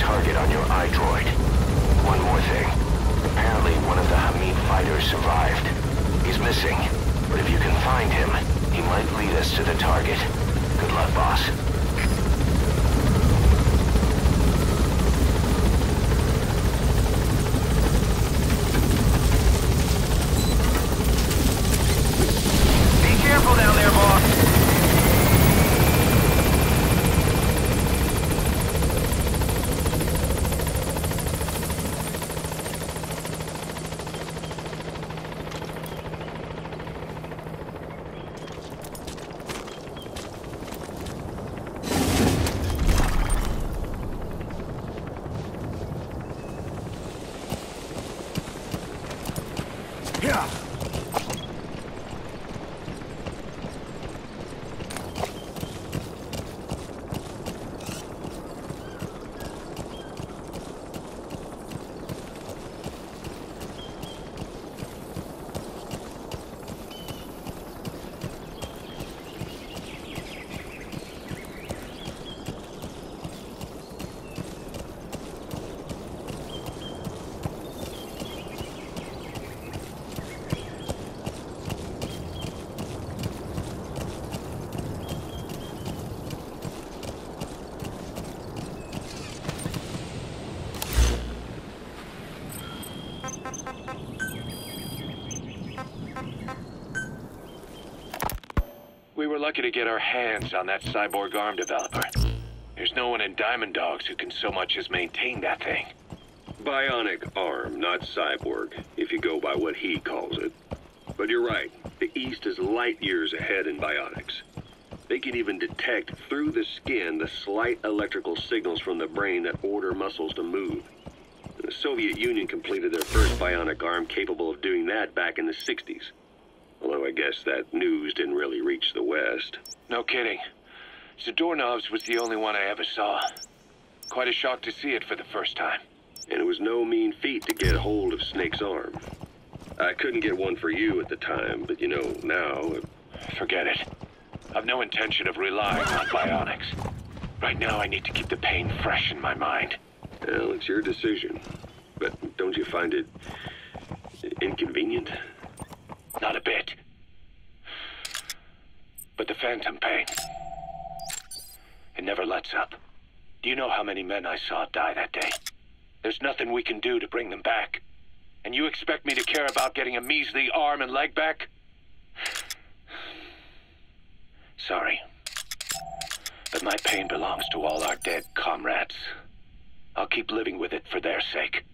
target on your iDroid. One more thing. Apparently one of the Hamid fighters survived. He's missing, but if you can find him, he might lead us to the target. Good luck, boss. Be careful down there, boss. We were lucky to get our hands on that cyborg arm developer. There's no one in Diamond Dogs who can so much as maintain that thing. Bionic arm, not cyborg, if you go by what he calls it. But you're right, the East is light years ahead in bionics. They can even detect through the skin the slight electrical signals from the brain that order muscles to move. The Soviet Union completed their first bionic arm capable of doing that back in the 60s. Although I guess that news didn't really reach the West. No kidding. Zadornov's was the only one I ever saw. Quite a shock to see it for the first time. And it was no mean feat to get hold of Snake's arm. I couldn't get one for you at the time, but you know, now... Forget it. I've no intention of relying on bionics. Right now I need to keep the pain fresh in my mind. Well, it's your decision. But don't you find it... inconvenient? Not a bit. But the phantom pain, it never lets up. Do you know how many men I saw die that day? There's nothing we can do to bring them back. And you expect me to care about getting a measly arm and leg back? Sorry. But my pain belongs to all our dead comrades. I'll keep living with it for their sake.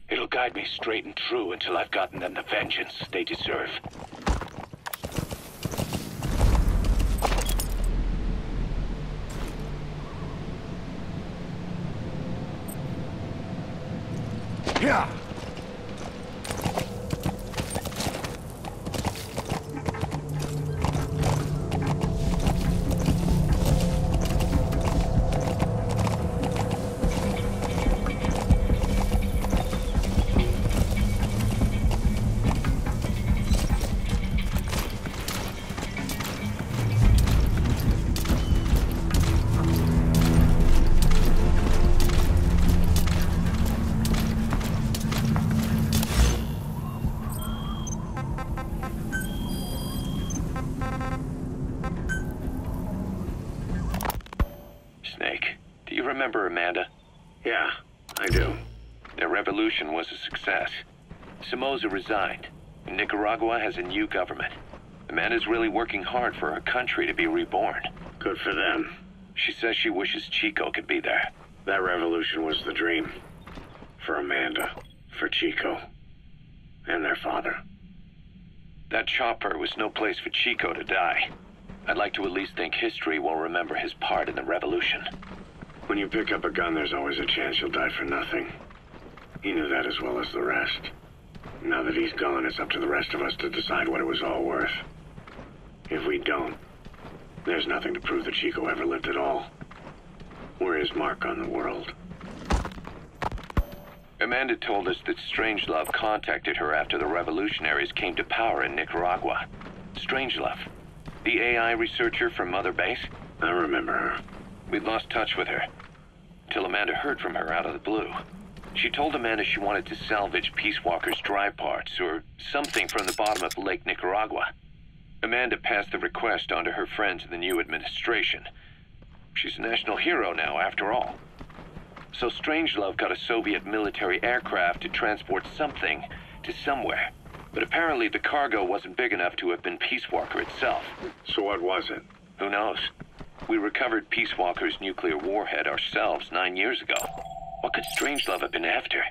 It'll guide me straight and true until I've gotten them the vengeance they deserve. Yeah. Remember Amanda? Yeah, I do. Their revolution was a success. Somoza resigned, and Nicaragua has a new government. Amanda's really working hard for her country to be reborn. Good for them. She says she wishes Chico could be there. That revolution was the dream. For Amanda, for Chico, and their father. That chopper was no place for Chico to die. I'd like to at least think history will remember his part in the revolution. When you pick up a gun, there's always a chance you'll die for nothing. He knew that as well as the rest. Now that he's gone, it's up to the rest of us to decide what it was all worth. If we don't, there's nothing to prove that Chico ever lived at all. We're his mark on the world. Amanda told us that Strangelove contacted her after the revolutionaries came to power in Nicaragua. Strangelove, the AI researcher from Mother Base? I remember her. We'd lost touch with her. till Amanda heard from her out of the blue. She told Amanda she wanted to salvage Peace Walker's drive parts or something from the bottom of Lake Nicaragua. Amanda passed the request on to her friends in the new administration. She's a national hero now, after all. So Strangelove got a Soviet military aircraft to transport something to somewhere. But apparently the cargo wasn't big enough to have been Peace Walker itself. So what was it? Who knows? We recovered Peace Walker's nuclear warhead ourselves 9 years ago. What could Strangelove have been after?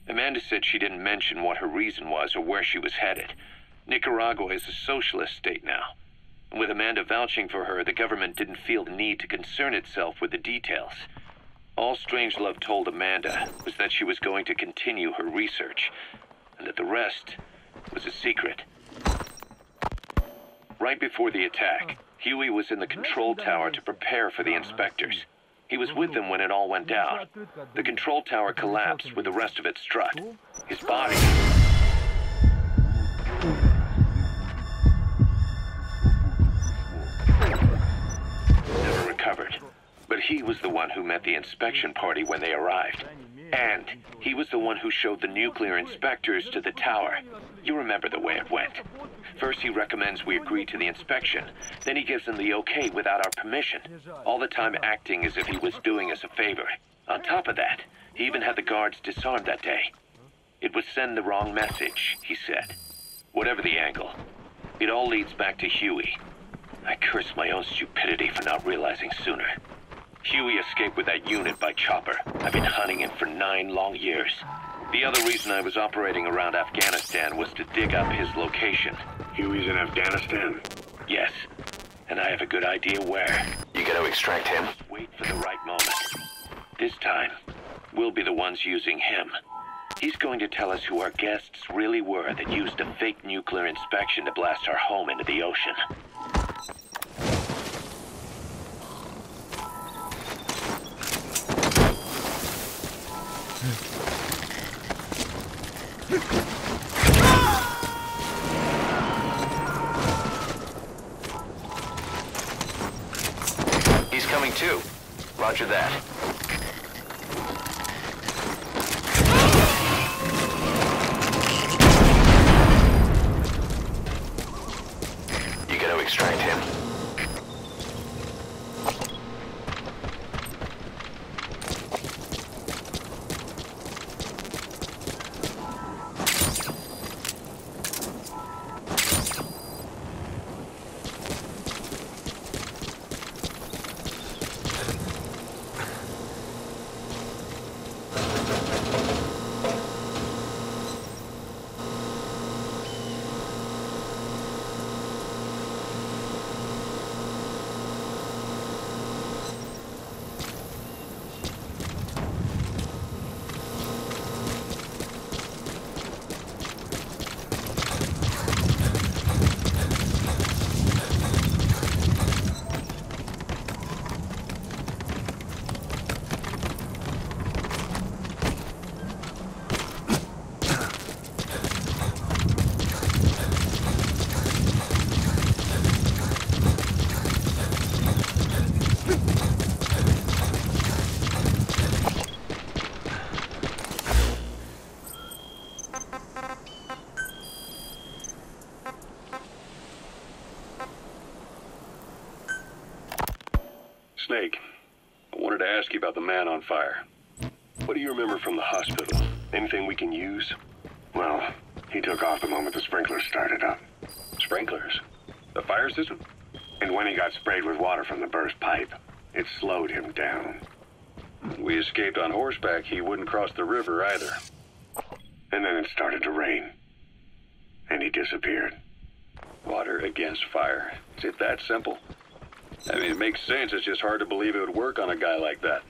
Amanda said she didn't mention what her reason was or where she was headed. Nicaragua is a socialist state now. And with Amanda vouching for her, the government didn't feel the need to concern itself with the details. All Strangelove told Amanda was that she was going to continue her research, and that the rest was a secret. Right before the attack, Huey was in the control tower to prepare for the inspectors. He was with them when it all went down. The control tower collapsed with the rest of its strut. His body... never recovered. But he was the one who met the inspection party when they arrived. And he was the one who showed the nuclear inspectors to the tower. You remember the way it went. First he recommends we agree to the inspection, then he gives them the okay without our permission, all the time acting as if he was doing us a favor. On top of that, he even had the guards disarmed that day. It would send the wrong message, he said. Whatever the angle, it all leads back to Huey. I curse my own stupidity for not realizing sooner. Huey escaped with that unit by chopper. I've been hunting him for 9 long years. The other reason I was operating around Afghanistan was to dig up his location. Huey's in Afghanistan? Yes, and I have a good idea where. You gotta extract him? Just wait for the right moment. This time, we'll be the ones using him. He's going to tell us who our guests really were that used a fake nuclear inspection to blast our home into the ocean. He's coming too. Roger that. You gotta extract him. Snake, I wanted to ask you about the man on fire. What do you remember from the hospital? Anything we can use? Well, he took off the moment the sprinklers started up. Sprinklers? The fire system? And when he got sprayed with water from the burst pipe, it slowed him down. We escaped on horseback. He wouldn't cross the river either. And then it started to rain. And he disappeared. Water against fire. Is it that simple? I mean, it makes sense. It's just hard to believe it would work on a guy like that.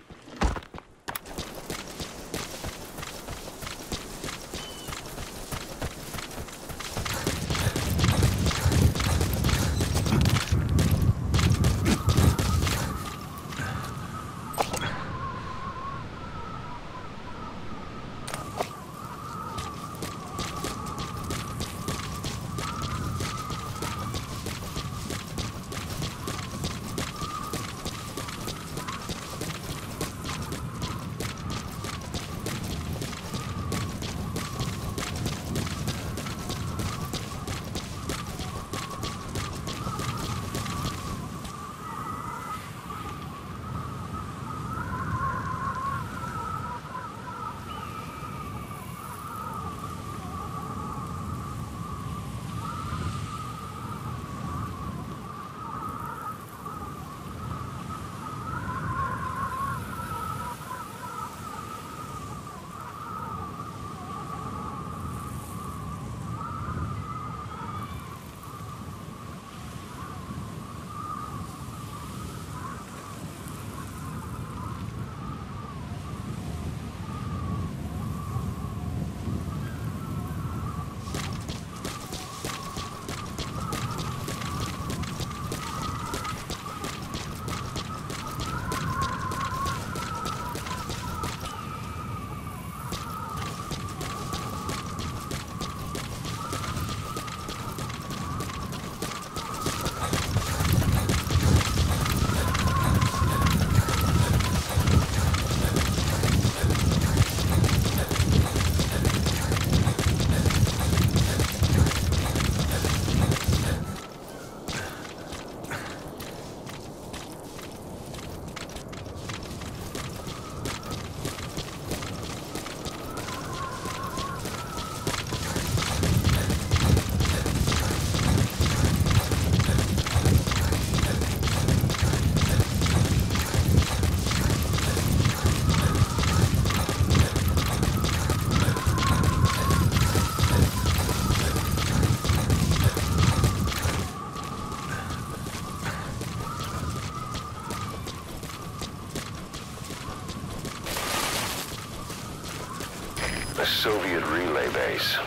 A Soviet relay base.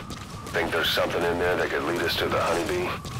Think there's something in there that could lead us to the honeybee?